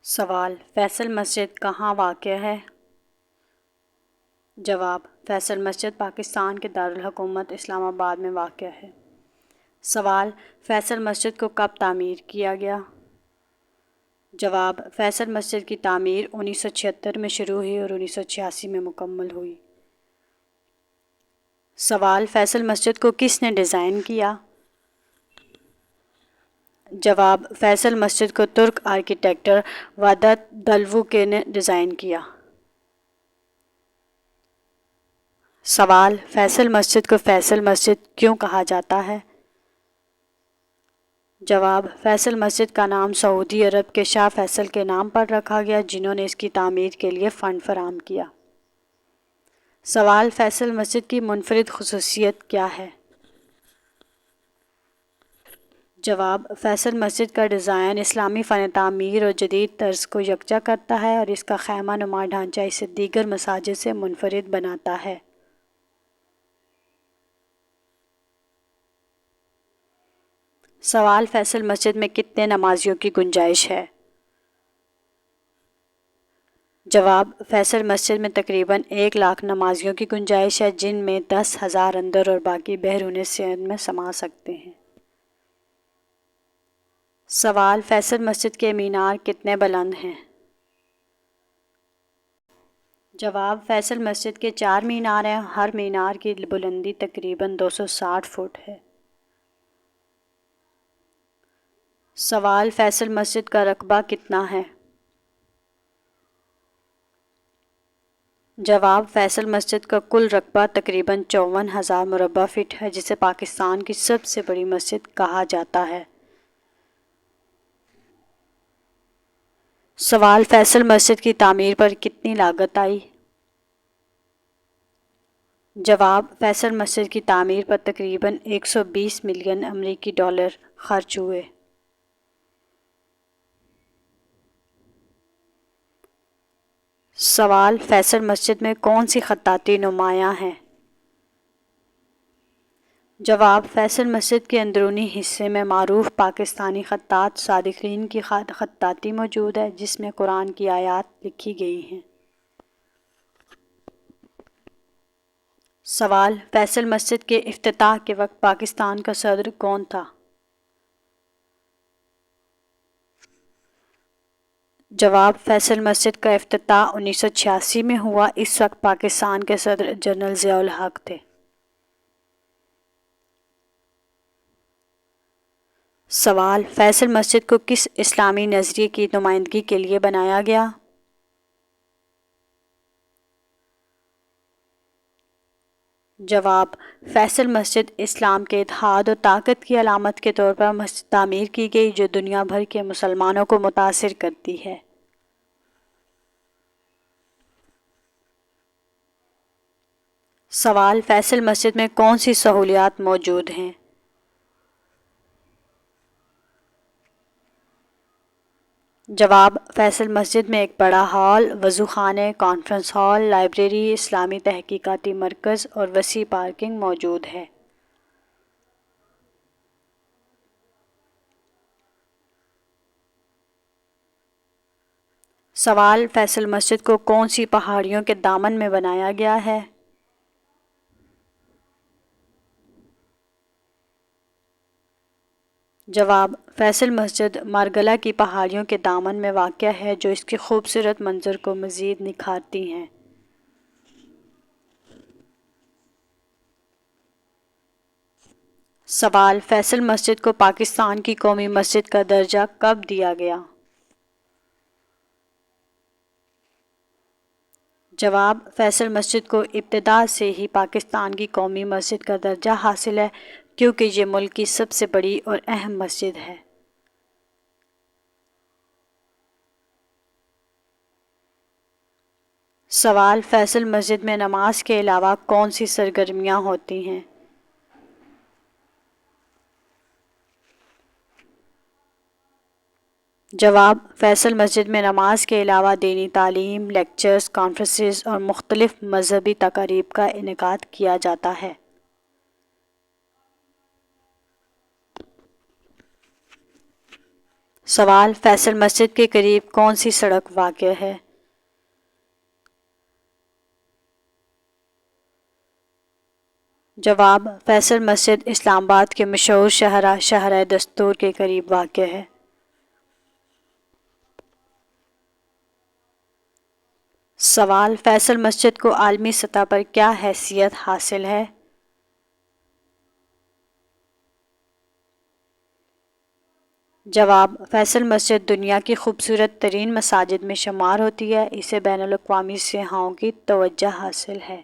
سوال: فیصل مسجد کہاں واقع ہے؟ جواب: فیصل مسجد پاکستان کے دارالحکومت اسلام آباد میں واقع ہے۔ سوال: فیصل مسجد کو کب تعمیر کیا گیا؟ جواب: فیصل مسجد کی تعمیر 1976 میں شروع ہوئی اور 1986 میں مکمل ہوئی۔ سوال: فیصل مسجد کو کس نے ڈیزائن کیا؟ جواب: فیصل مسجد کو ترک آرکیٹیکٹر وحدت دلوکے نے ڈیزائن کیا۔ سوال: فیصل مسجد کو فیصل مسجد کیوں کہا جاتا ہے؟ جواب: فیصل مسجد کا نام سعودی عرب کے شاہ فیصل کے نام پر رکھا گیا، جنہوں نے اس کی تعمیر کے لیے فنڈ فراہم کیا۔ سوال: فیصل مسجد کی منفرد خصوصیت کیا ہے؟ جواب: فیصل مسجد کا ڈیزائن اسلامی فن تعمیر اور جدید طرز کو یکجا کرتا ہے اور اس کا خیمہ نما ڈھانچہ اسے دیگر مساجد سے منفرد بناتا ہے۔ سوال: فیصل مسجد میں کتنے نمازیوں کی گنجائش ہے؟ جواب: فیصل مسجد میں تقریباً 1,00,000 نمازیوں کی گنجائش ہے، جن میں 10,000 اندر اور باقی بیرون صحن میں سما سکتے ہیں۔ سوال: فیصل مسجد کے مینار کتنے بلند ہیں؟ جواب: فیصل مسجد کے 4 مینار ہیں، ہر مینار کی بلندی تقریباً 260 فٹ ہے۔ سوال: فیصل مسجد کا رقبہ کتنا ہے؟ جواب: فیصل مسجد کا کل رقبہ تقریباً 54,000 مربع فٹ ہے، جسے پاکستان کی سب سے بڑی مسجد کہا جاتا ہے۔ سوال: فیصل مسجد کی تعمیر پر کتنی لاگت آئی؟ جواب: فیصل مسجد کی تعمیر پر تقریباً 120 ملین امریکی ڈالر خرچ ہوئے۔ سوال: فیصل مسجد میں کون سی خطاطی نمایاں ہے؟ جواب: فیصل مسجد کے اندرونی حصے میں معروف پاکستانی خطاط صادقین کی خطاطی موجود ہے، جس میں قرآن کی آیات لکھی گئی ہیں۔ سوال: فیصل مسجد کے افتتاح کے وقت پاکستان کا صدر کون تھا؟ جواب: فیصل مسجد کا افتتاح 1986 میں ہوا، اس وقت پاکستان کے صدر جنرل ضیاء الحق تھے۔ سوال: فیصل مسجد کو کس اسلامی نظریے کی نمائندگی کے لیے بنایا گیا؟ جواب: فیصل مسجد اسلام کے اتحاد اور طاقت کی علامت کے طور پر تعمیر کی گئی، جو دنیا بھر کے مسلمانوں کو متاثر کرتی ہے۔ سوال: فیصل مسجد میں کون سی سہولیات موجود ہیں؟ جواب: فیصل مسجد میں ایک بڑا ہال، وضو خانے، کانفرنس ہال، لائبریری، اسلامی تحقیقاتی مرکز اور وسیع پارکنگ موجود ہے۔ سوال: فیصل مسجد کو کون سی پہاڑیوں کے دامن میں بنایا گیا ہے؟ جواب: فیصل مسجد مارگلہ کی پہاڑیوں کے دامن میں واقع ہے، جو اس کے خوبصورت منظر کو مزید نکھارتی ہیں۔ سوال: فیصل مسجد کو پاکستان کی قومی مسجد کا درجہ کب دیا گیا؟ جواب: فیصل مسجد کو ابتدا سے ہی پاکستان کی قومی مسجد کا درجہ حاصل ہے، کیونکہ یہ ملک کی سب سے بڑی اور اہم مسجد ہے۔ سوال: فیصل مسجد میں نماز کے علاوہ کون سی سرگرمیاں ہوتی ہیں؟ جواب: فیصل مسجد میں نماز کے علاوہ دینی تعلیم، لیکچرز، کانفرنسز اور مختلف مذہبی تقاریب کا انعقاد کیا جاتا ہے۔ سوال، فیصل مسجد کے قریب کون سی سڑک واقع ہے؟ جواب، فیصل مسجد اسلام آباد کے مشہور شاہراہ دستور کے قریب واقع ہے۔ سوال، فیصل مسجد کو عالمی سطح پر کیا حیثیت حاصل ہے؟ جواب، فیصل مسجد دنیا کی خوبصورت ترین مساجد میں شمار ہوتی ہے، اسے بین الاقوامی سیاحوں کی توجہ حاصل ہے۔